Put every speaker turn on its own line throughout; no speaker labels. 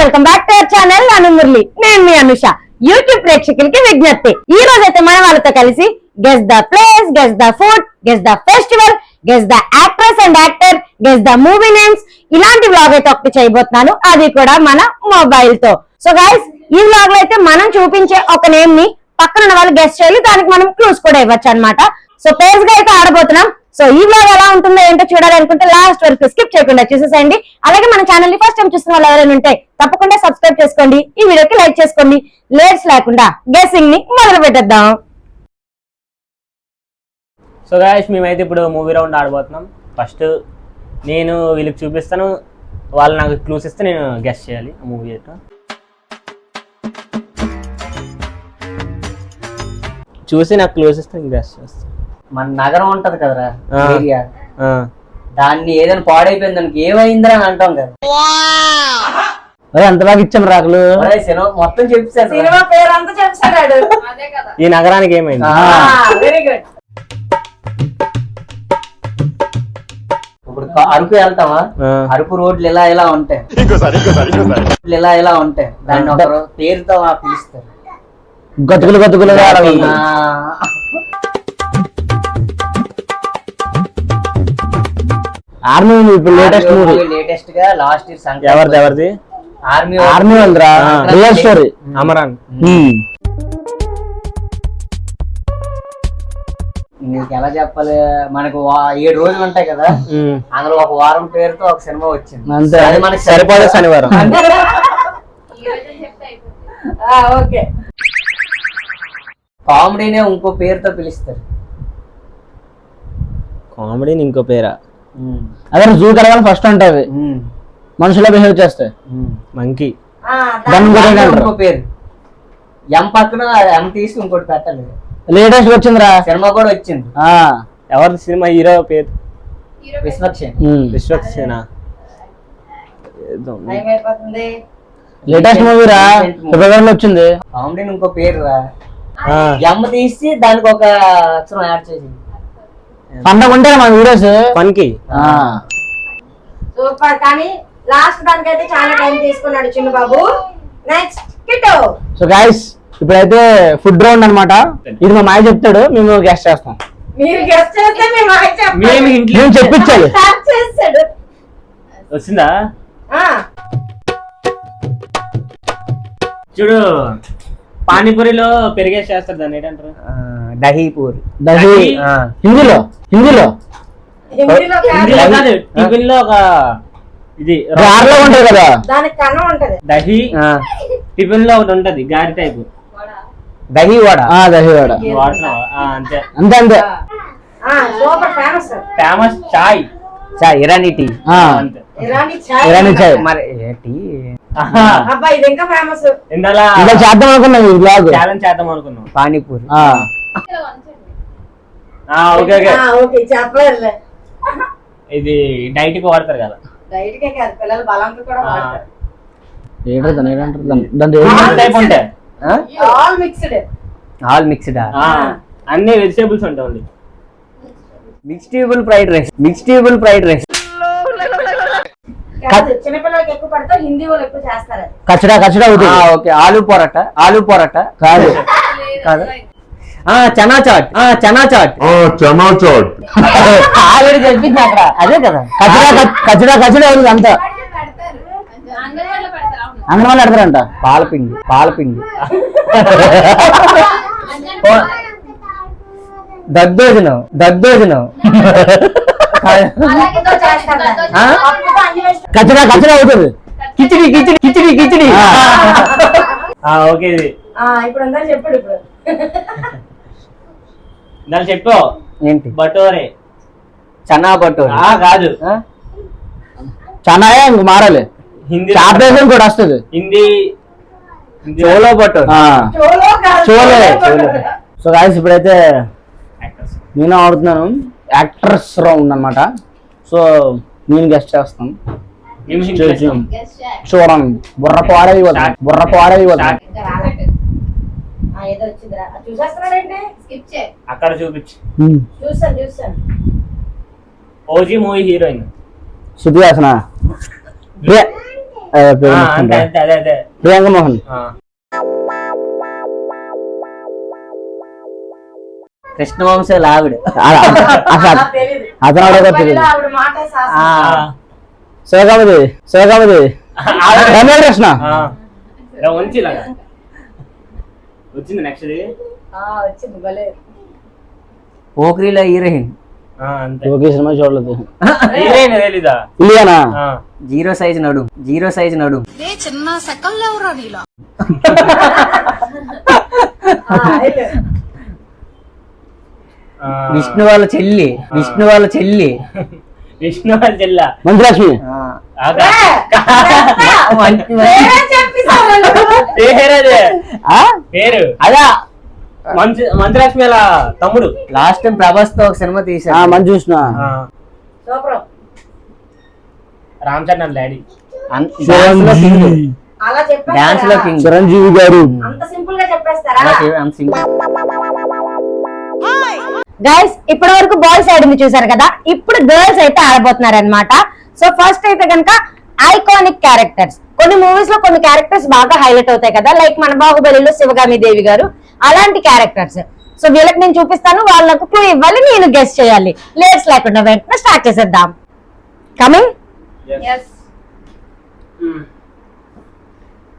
Welcome back to our channel Anumurali. నేను మీ Anusha. YouTube ప్రేక్షకులకి విజ్ఞప్తి, ఈ రోజైతే మన వాళ్ళతో కలిసి guess the place, guess the food, guess the festival, guess the actress and actor, guess the movie names, ఇలాంటి వ్లాగ్ అయితే ఒకటి చేయబోతున్నాను, అది కూడా మన మొబైల్ తో. సో గైస్, ఈ వ్లాగ్ లో అయితే మనం చూపించే ఒక నేమ్ ని పక్కన ఉన్న వాళ్ళు గెస్ చేయాలి, దానికి మనం క్లూస్ కూడా ఇవ్వచ్చు అనమాట. సో పేజ్ గా అయితే ఆడబోతున్నాం. సో ఈ వ్లాగ్ ఎలా ఉంటుందో ఏంటో చూడాలనుకుంటే లాస్ట్ వరకు స్కిప్ చేయకుండా చూసేసేయండి. అలాగే మన ఛానల్ ని ఫస్ట్ టైం చూస్తున్న వాళ్ళు ఎవరైనా ఉంటే తప్పకుండా సబ్స్క్రైబ్ చేసుకోండి, ఈ వీడియోకి లైక్ చేసుకోండి. లేట్స్ లేకుండా గెస్సింగ్ ని మొదలు పెట్టేద్దాం.
సో గాయస్, మేమైతే ఇప్పుడు మూవీ రౌండ్ ఆడబోతున్నాం. ఫస్ట్ నేను వీళ్ళకి చూపిస్తాను, వాళ్ళు నాకు క్లూస్ ఇస్తే నేను గెస్ చేయాలి ఆ మూవీ అయితే. చూసి నాకు క్లూస్ ఇస్తే నేను గెస్ చేస్తాను.
మన నగరం ఉంటది కదరా ఏరియా, దాన్ని ఏదైనా పాడైపోయింది దానికి ఏమైందిరా అని అంటాం కదా.
అంత బాగా ఇచ్చాం రాకులు,
మొత్తం చెప్పాను,
సినిమా పేరు అంతా చెప్పాడు.
ఈ నగరానికి ఏమైంది.
Very good.
ఇప్పుడు అరకు వెళ్తావా, అరకు రోడ్లు ఇలా ఉంటాయి, ఇలా ఉంటాయి, దాన్ని ఒక పేరుతో పిలుస్తారు,
గతుకులు గతుకులుగా. ఆర్మీ ఇప్పుడు లేటెస్ట్ మూవీ,
లేటెస్ట్ గా లాస్ట్ ఇయర్
ఎవరిది
ఆర్మీ
వాళ్ళరా రియల్ స్టోరీ అమరాన్.
నీకు ఎలా చెప్పాలి, మనకు 7 రోజులు ఉంటాయి కదా, అందులో ఒక వారం పేరుతో ఒక సినిమా వచ్చింది,
అది మనకి సరిపోయే శనివారం.
కామెడీనే ఇంకో పేరుతో పిలుస్తారు.
కామెడీని ఇంకో పేరా?
అదే జూ కలగాలి ఫస్ట్ ఉంటుంది, మనుషులా బిహేవ్ చేస్తే
మంకీ.
ఇంకో పేరు ఎం పక్కన ఎం తీసి ఇంకోటి పెట్టాలి.
లేటెస్ట్ వచ్చిందిరా
సినిమా కూడా వచ్చింది.
ఎవరి సినిమా హీరో పేరు?
విశ్వక్సేన.
లేటెస్ట్ మూవీ రా, ఫిబ్రవరిలో వచ్చింది.
కామెడీని ఇంకో పేరు రా, ఎం తీసి దానికి ఒక అక్షరం యాడ్ చేసింది.
పండగ ఉంటాయి మన వీడియోస్
పనికి.
సూపర్, కానీ లాస్ట్ దానికైతే చాలా టైం తీసుకున్నాడు చిన్న బాబు. నెక్స్ట్ కిట్టో.
సో గైస్, ఇప్పుడైతే ఫుడ్ రౌండ్ అన్నమాట. ఇది మా మాయ చెప్తాడు, మేము గెస్ట్ చేస్తాం.
మీరు గెస్ట్ చేస్తే మేము
మేము చెప్పించాలి.
చేస్తాడు.
వచ్చిందా చూడు, పానీపూరిలో పెరిగేసి చేస్తారు, దాన్ని ఏంటంటారు?
దహీపూరి.
దహీ హిందీలో హిందీలో
కాదు, టిఫిన్ లో ఒక ఇది
గారెలో ఉంటది కదా,
దానికి కన్నం ఉంటది.
దహీ టిఫిన్ లో ఒకటి ఉంటది గారి టైపు,
దహీ వడ.
దహీ వడ
అంతే
అంతే అంతే.
సూపర్ ఫేమస్
ఫేమస్ చాయ్,
ఇరానీ టీ.
అంతే,
ఇరానీ చాయ్.
మరి టీ
అబ్బా, ఇది ఇంకా ఫేమస్.
ఇందాలా
చేద్దాం అనుకున్నాం, ఈ బ్లాగ్
ఛాలెంజ్ చేద్దాం అనుకున్నాం.
పానీపూరి.
ఓకే ఓకే,
ఓకే చెప్పలేదు.
ఇది డైట్ కి వాడతారు కదా.
డైట్ కే కాదు, పిల్లలు బలంకి కూడా వాడతారు.
టైప్ ఉంటాయి,
ఆల్ మిక్స్డ్.
All mixed.
అన్ని వెజిటేబుల్స్ ఉంటాయి.
మిక్స్టేబుల్ ఫ్రైడ్ రైస్. మిక్స్టేబుల్ ఫ్రైడ్ రైస్
చిన్నపిల్లలకి ఎక్కువ పడతారు, హిందీ వాళ్ళు ఎక్కువ చేస్తారు.
కచడా కచడా అవుతుంది.
ఓకే, ఆలు పొరాటా. ఆలు పొరాటా
కాదు
కాదు. చనా చాట్. చనా చాట్. ఆల్రెడీ చెప్పింది అక్కడ, అదే కదా.
కచడా కచడా అవుతుంది అంతా. అంగన్వాళ్ళు పెడతారంట.
పాలపిండి. పాలపిండి. దద్దోజనం. దద్దోజనం.
కచడా కచడా అవుతుంది.
కిచిడి. కిచిడి. కిచిడి. కిచిడి.
ఓకే, ఇది
ఇప్పుడు అందరూ చెప్పాడు. ఇప్పుడు
దాన్ని చెప్పు.
ఏంటి?
బటోరే.
చనా బటోరే
కాదు,
చనాయే ఇంక మారాలి.
హిందీ
ఆపరేషన్ కూడా వస్తుంది.
హిందీ
చోలో బటోరే.
చోలే. సో గాయ్స్, ఇప్పుడైతే నేను ఆడుతున్నాను యాక్టర్స్ రౌండ్ అన్నమాట. సో నేను గెస్ట్ చేస్తాను. చూడండి, బుర్ర పాడవి
అక్కడ చూపించు. ఓజీ మూవీ హీరోయిన్
శృతి హాసన.
అంతే అంతే అదే అదే
ప్రియాంక మోహన్.
కృష్ణవంశాలు ఆవిడ.
అతను అడగ తెలియదు. శివకామది రమ్య కృష్ణ.
వచ్చింది నెక్స్ట్
పోఖ్రీలో హీరోయిన్.
అంతే
ఓకే సినిమా చూడలేదు.
హీరోయిన్ తెలీదా?
ఇలియానా?
జీరో సైజ్ నడు.
చిన్న సెకండ్ ఎవరా నీలా
విష్ణు వాళ్ళ చెల్లి.
విష్ణు వాళ్ళ చెల్ల
మంజులక్ష్మి.
పేరు అదా మంజులక్ష్మి వాళ్ళ తమ్ముడు.
లాస్ట్ టైం ప్రభాస్ తో ఒక సినిమా తీసా.
మంజు కృష్ణ.
రామ్ చరణ్ డాడీ.
డాన్స్ లో కింగ్
చిరంజీవి గారు.
గైస్ ఇప్పటి వరకు బాయ్స్ సైడ్ ఉంది చూసారు కదా, ఇప్పుడు గర్ల్స్ అయితే ఆడబోతున్నారు అనమాట. సో ఫస్ట్ అయితే కనుక ఐకానిక్ క్యారెక్టర్స్. కొన్ని మూవీస్ లో కొన్ని క్యారెక్టర్స్ బాగా హైలైట్ అవుతాయి కదా, లైక్ మన బాహుబలిలో శివగామి దేవి గారు, అలాంటి క్యారెక్టర్స్. సో వీళ్ళకి నేను చూపిస్తాను, వాళ్ళకు క్లూ ఇవ్వాలి, నేను గెస్ చేయాలి. లేట్స్ లేకుండా వెంటనే స్టార్ట్ చేసేద్దాం. కమింగ్.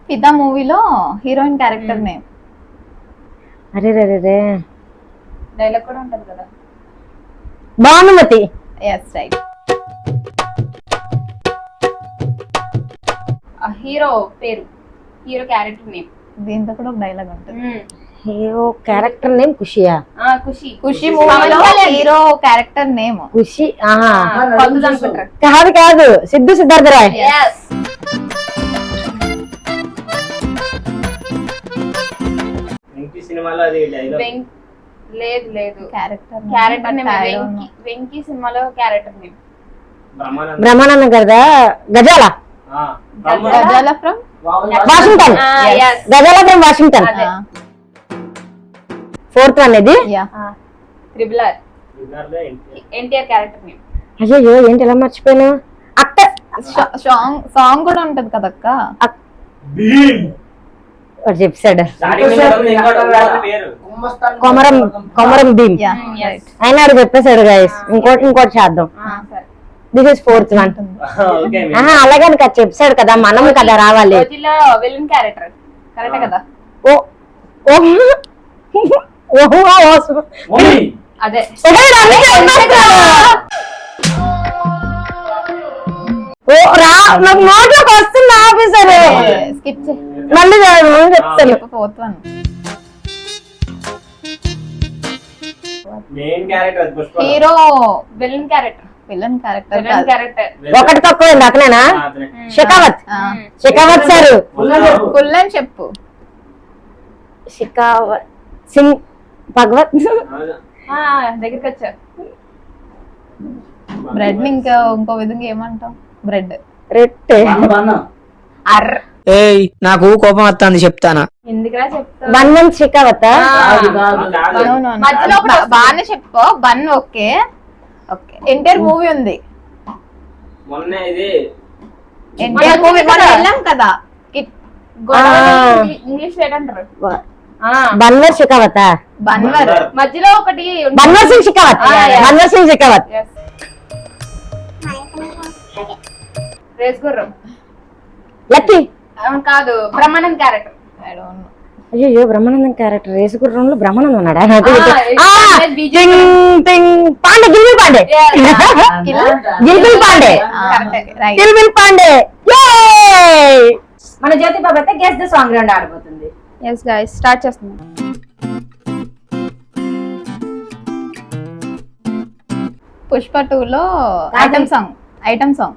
ఫిదా మూవీలో హీరోయిన్ క్యారెక్టర్ నేమ్.
అరే రే
డైలాగ్ కూడా ఉంటది కదా.
భానుమతి.
Yes right. హీరో పేరు, హీరో క్యారెక్టర్ నేమ్. దీంతో కూడా ఒక డైలాగ్ ఉంటుంది.
హీరో క్యారెక్టర్ నేమ్ ఖుషియా?
ఖుషి మూవీలో హీరో క్యారెక్టర్ నేమ్
ఖుషి. కాదు సిద్ధు సిద్ధార్థ రాయ్.
సినిమాలో అది
లేదు క్యారెక్టర్ నేమ్ వెంకీ సినిమాలో క్యారెక్టర్ నేమ్
బ్రహ్మానందం కదా. గజాల
ఫ్రమ్
వాషింగ్టన్. గజాల ఫ్రమ్ వాషింగ్టన్. ఫోర్త్ వన్ ఇది.
Triple R NTR character name.
అయ్యో ఏంటి ఎలా మర్చిపోయాను. అక్క
సాంగ్ కూడా ఉంటది కదక్క.
చెప్పాడు కొమరం భీమ్. ఆయన అడు చెప్పేశాడు గైస్. ఇంకోటి చేద్దాం. This is fourth one. అలాగే చెప్పాడు కదా, మనం కదా రావాలి.
విలన్ క్యారెక్టర్ కరెక్ట్ కదా. అదే
నాకు నోట్లోకి వస్తుంది ఆఫీసర్.
స్కిప్
మళ్ళీ చెప్తాను.
Fourth one hero villain character
ఒకటి తక్కువ అక్కనేనా? షెకావత్ సార్.
ఫుల్ అని చెప్పు.
షెకావత్ సింగ్ భగవత్.
దగ్గరికి వచ్చా. బ్రెడ్ ని ఇంకో విధంగా ఏమంటాం? బ్రెడ్
రెట్టే.
ఏయ్ నాకు కోపం వస్తుంది చెప్తానా.
ఎందుకురా చెప్తా.
Bun one Shekhawat.
మధ్యలో బాగానే చెప్పు. Bun okay okay. NTR movie ఉంది. ఎన్టీఆర్ మూవీ మనం వెళ్ళాం కదా. ఇంగ్లీష్ ఏంటంటారు?
బన్వర్ షెకావత్.
బన్వర్ మధ్యలో ఒకటి
బన్వర్ సింగ్ షెకావత్. బన్వర్ సింగ్ షెకావత్.
రేస్ గుర్రం.
లక్కీ
కాదు, బ్రహ్మానంద్ క్యారెక్టర్.
అయ్యో బ్రహ్మానందం క్యారెక్టర్. రేసు గుర్రంలో బ్రహ్మానందం ఉన్నాడా? పాండే గిల్బిల్ పాండే. గిల్బిల్ పాండే. మన జ్యోతి బాబు అయితే గెస్ ద సాంగ్ రౌండ్ ఆడబోతుంది.
yes guys స్టార్ట్ చేస్తున్నాం. పుష్ప 2 లో ఐటమ్ సాంగ్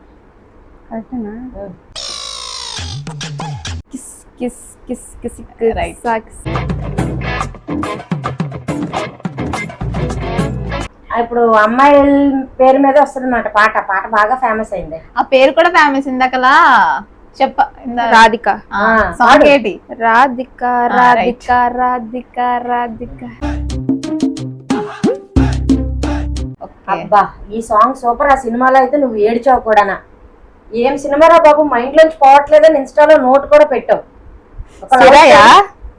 కరెక్టేనా? Kiss kiss kiss kiss right.
ఇప్పుడు అమ్మాయి పేరు మీద వస్తుంది అన్నమాట పాట బాగా ఫేమస్ అయింది.
ఆ పేరు కూడా ఫేమస్. ఇందాకలా చెప్ప రాధిక. సాంగ్ ఏంటి? రాధిక రాధిక రాధిక రాధిక.
అబ్బా ఈ సాంగ్ సూపర్. ఆ సినిమాలో అయితే నువ్వు ఏడ్చావు కూడా. ఏం సినిమారా బాబు, మైండ్ లోంచి పోవట్లేదని ఇన్స్టాలో నోట్ కూడా పెట్టావు.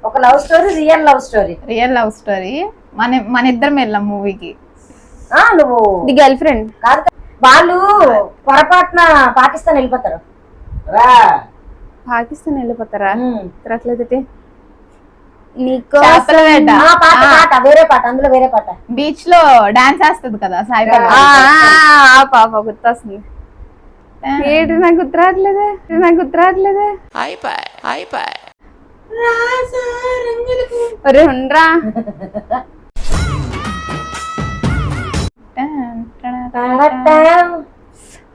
ఒక love story, real love story.
Real love story. మన ఇద్దరం వెళ్ళాం మూవీకి.
నువ్వు
ది గర్ల్ ఫ్రెండ్
కాదు, వాళ్ళు పొరపాటున పాకిస్తాన్ వెళ్ళిపోతారు.
పాకిస్తాన్ వెళ్ళిపోతారా? తిరగలేదైతే
పాట వేరే పాట, అందులో వేరే పాట.
బీచ్ లో డాన్స్ వేస్తుంది కదా సాయిబాబా.
పాప గుర్తొస్తుంది. ఏంటి నాకు గుర్తురాట్లేదే. ఒరే ఉండరా.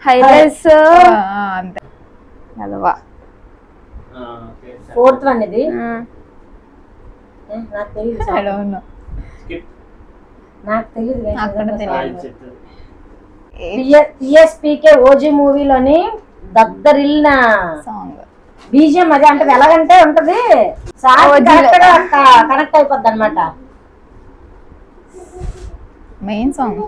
హైలైట్స్
అంతే.
అదవా
ఫోర్త్ వన్ ఇది. నాకు తెలియదు,
I don't know.
నాకు తెలియదు.
నాకు కూడా తెలియదు.
టిఎస్పీకే ఓజీ మూవీలోని దద్దరిల్లిన
సాంగ్
బీజిఎం అది. అంటే ఎలాగంటే ఉంటది, కనెక్ట్ అయిపోద్ది అనమాట.
మెయిన్ సాంగ్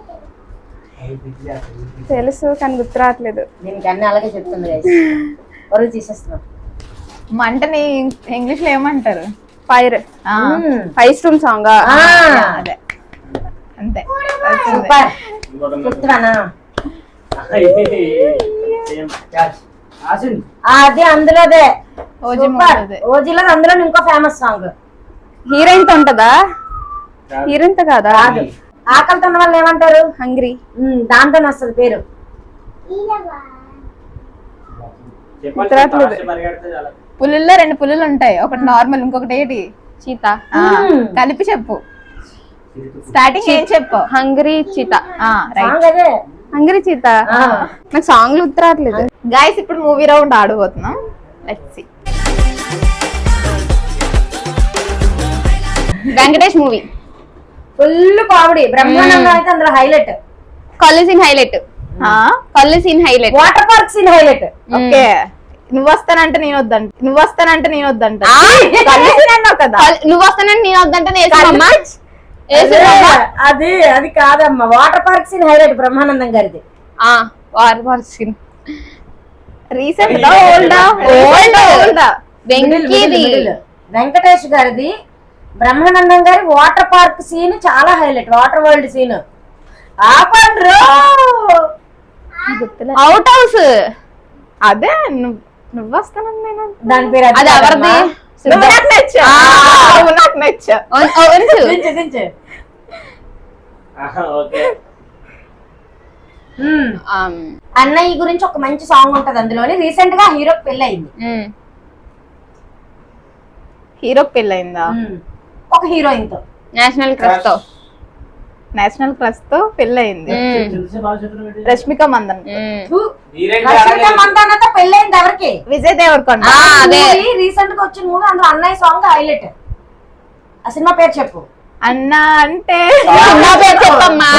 తెలుసు కానీ గుర్తురాట్లేదు.
దీనికి అన్ని అలాగే చెప్తుంది guys. వరువు తీసేస్తున్నాం.
మంటని ఇంగ్లీష్ లో ఏమంటారు?
Fire storm song.
అదే అంతే.
సూపర్. ఫిఫ్త్ వన్ అది అందులోదే. ఓజీలో అందులో ఇంకో ఫేమస్ సాంగ్.
హీరోయిన్ తో ఉంటదా? హీరోయిన్ తో కాదా?
ఆకలితో ఉన్న వాళ్ళు ఏమంటారు?
హంగ్రీ.
దాంతోనే వస్తుంది పేరు.
పులుల్లో 2 పులులు ఉంటాయి, ఒకటి నార్మల్, ఇంకొకటి ఏంటి?
చీత.
కలిపి చెప్పు. స్టార్టింగ్ ఏం చెప్పు?
Hungry cheetah.
రైట్.
అదే
హంగ్రీ చీత. నాకు సాంగ్లు గుర్తురాట్లేదు.
గైస్ ఇప్పుడు మూవీ రౌండ్ ఆడబోతున్నాం. Let's see.
Venkatesh movie.
Full comedy. Brahmanandam అయితే అందులో హైలైట్.
కళ్ళు సీన్ హైలైట్. కళ్ళు scene highlight.
Water park scene highlight.
Okay, నువ్వు వస్తానంటే నేను వద్దంట. నువ్వు వస్తానంటే నేను వద్దంట. కదా
నువ్వు వస్తానంటే నేను వద్దంటే
అది అది కాదమ్మా. Water park scene highlight Brahmanandam గారిది.
వాటర్ సీన్
రీసెంట్
ఓల్డా వెంకీది.
వెంకటేష్ గారిది. బ్రహ్మానందం గారి వాటర్ పార్క్ సీన్ చాలా highlight. Water world scene.
Out house.
అదే నువ్వు వస్తానని నేను.
దాని పేరు
అది ఎవరిది?
నాకు నచ్చా.
అన్నయ్య గురించి ఒక మంచి సాంగ్ ఉంటది అందులోని. రీసెంట్ గా హీరోకి పెళ్లి అయింది.
హీరోకి పెళ్ళయిందా?
ఒక హీరోయిన్ తో,
నేషనల్
క్రష్ తో పెళ్ళయింది. రష్మిక మందన్.
మందానతో పెళ్ళయింది ఎవరికి?
విజయ్ దేవరకొండ.
రీసెంట్ గా వచ్చిన మూవీ, అందులో అన్నయ్య సాంగ్ హైలైట్. ఆ సినిమా పేరు చెప్పు.
అన్నా అంటే
సినిమా పేరు చెప్పమ్మా.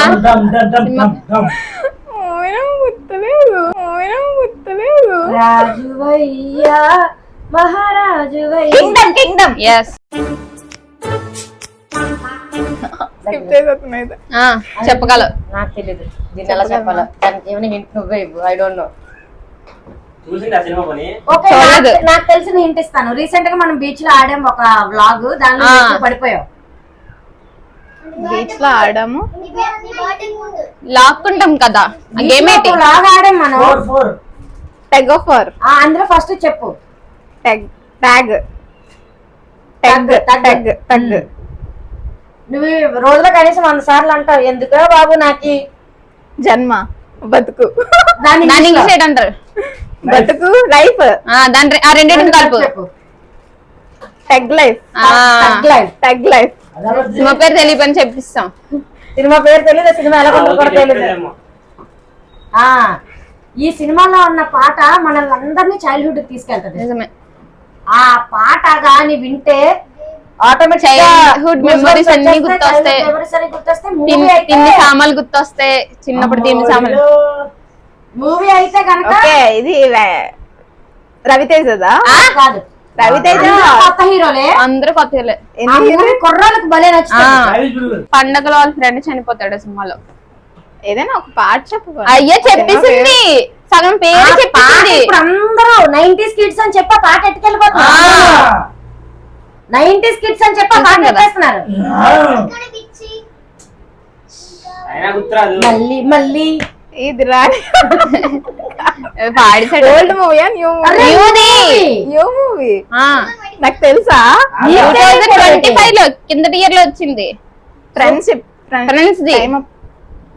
గుర్తులేదు.
రాజువయ్యా మహారాజువయ్యా.
కింగ్డమ్. ఎస్ చెప్పగలవు.
నాకు తెలియదు దీన్ని ఎలా చెప్పాలో. దానికి ఏమైనా హింట్ నువ్వే ఇవ్వు. I don't know. ఓకే, నాకు తెలిసిన హింట్ ఇస్తాను. రీసెంట్ గా మనం బీచ్ లో ఆడాం ఒక వ్లాగ్, దానిలో పడిపోయావు.
బీచ్ లో ఆడాము,
లాక్కుంటాం కదా. గేమ్ ఏంటి?
వ్లాగ్ ఆడాం మనం.
Tug of war.
అందులో ఫస్ట్ చెప్పు.
ట్యాగ్.
నువ్వు రోజులో కనీసం 100 సార్లు అంటావు. ఎందుకో బాబు నాకి
జన్మ, బతుకు.
దాన్ని ఇంగ్లీష్ అంటారు.
బతుకు, లైఫ్.
దాని రెండింటిని కలుపు.
Tug life.
సినిమా పేరు తెలియని చెప్పిస్తాం.
సినిమా పేరు తెలియదు, సినిమా ఎలా కూడా తెలియదు. ఈ సినిమాలో ఉన్న పాట మనల్ని అందరినీ చైల్డ్హుడ్ తీసుకెళ్తది.
నిజమే.
ఆ పాట గాని వింటే
చైల్డ్హుడ్ మెమరీస్ అన్ని గుర్తొస్తాయి. తిండి సామాన్లు గుర్తొస్తాయి. చిన్నప్పుడు తిండి సామాన్లు.
మూవీ అయితే కనుక
ఇది రవితేజదా?
కాదు,
రవితేజ.
కొత్త హీరోలే,
అందరూ కొత్త హీరోలే.
కుర్రాళ్ళకి భలే నచ్చుతుంది.
పండగలో వాళ్ళ ఫ్రెండ్ చనిపోతాడు సినిమాలో.
ఏదైనా ఒక పాట చెప్పు.
అయ్యా చెప్పేసింది. సగం పేరు
ఆ పాట
చెప్పింది.
ఇప్పుడు అందరూ 90s కిడ్స్ అని చెప్పి ఆ పాట ఎట్టుకెళ్ళిపోతున్నారు 90s కిడ్స్ అని చెప్పి ఆ పాట ఎట్టేస్తున్నారు
అయినా గుర్తురాదు.
మళ్ళీ మళ్ళీ
ఇది రాని
పాడిసాడు.
ఓల్డ్ మూవీ న్యూ
న్యూది.
న్యూ మూవీ
ఆ,
నాకు తెలుసా
2025 లో కిందటి ఇయర్ లో వచ్చింది.
ఫ్రెండ్షిప్
ఫ్రెండ్స్ ది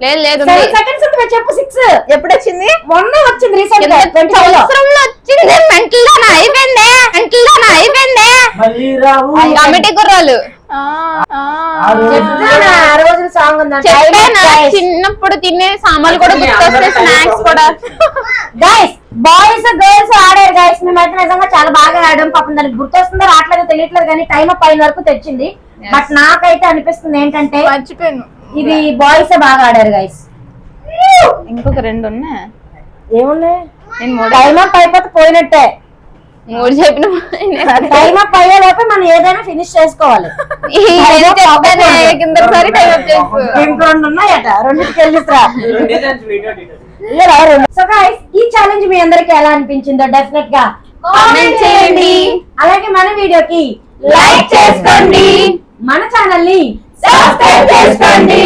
లేదు లేదు ఉంది.
7 seconds ఉంటుంది చెప్పు 6
ఎప్పుడు వచ్చింది
మొన్న వచ్చింది రీసెంట్ గా
కింద
20 లో
సంవత్సరంలో వచ్చింది. మెంటల్ దాన అయిపోయింది. కమిటీ కుర్రాలు
చెప్తానా ఆ రోజు సాంగ్ ఉందంట
చెప్పానా చిన్నప్పుడు తినే సామాన్లు కూడా గుర్తొస్తాయి, స్నాక్స్ కూడా.
గైస్ బాయ్స్ గర్ల్స్ ఆడారు గైస్ మేమైతే నిజంగా చాలా బాగా ఆడాం. పాపం దానికి గుర్తొస్తుందో రావట్లేదో తెలియట్లేదు కానీ టైం అప్ అయిన వరకు తెచ్చింది. బట్ నాకైతే అనిపిస్తుంది ఏంటంటే
మర్చిపోయాను.
ఇది బాయ్స్ బాగా ఆడారు గైస్.
ఇంకొక 2 ఉన్నాయి.
ఏమున్నాయి
నేను
టైం అప్ అయిపోతే పోయినట్టే.
3 చెప్పిన
టైం అప్ అయ్యేలోపే మనం ఏదైనా ఫినిష్ చేసుకోవాలి.
కిందసారి టైం వచ్చేసి
ఇంకో 2 ఉన్నాయట, 2కి వెళ్ళిస్తా. సో గైస్ ఈ ఛాలెంజ్ మీ అందరికి ఎలా అనిపించిందో డెఫినెట్ గా కామెంట్ చేయండి. అలాగే మన వీడియోకి లైక్ చేసుకోండి, మన ఛానల్ ని సబ్స్క్రైబ్ చేసుకోండి,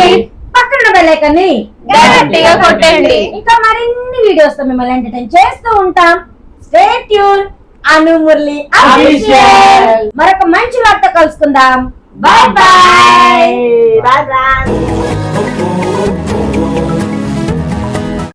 పక్కన బెల్ ఐకాన్ ని
గట్టిగా కొట్టండి.
ఇంకా మరిన్ని వీడియోస్ తో మిమ్మల్ని ఎంటర్టైన్ చేస్తూ ఉంటాం. Stay tune. Anu Murali official. మరొక మంచి వార్త కలుసుకుందాం. Bye bye.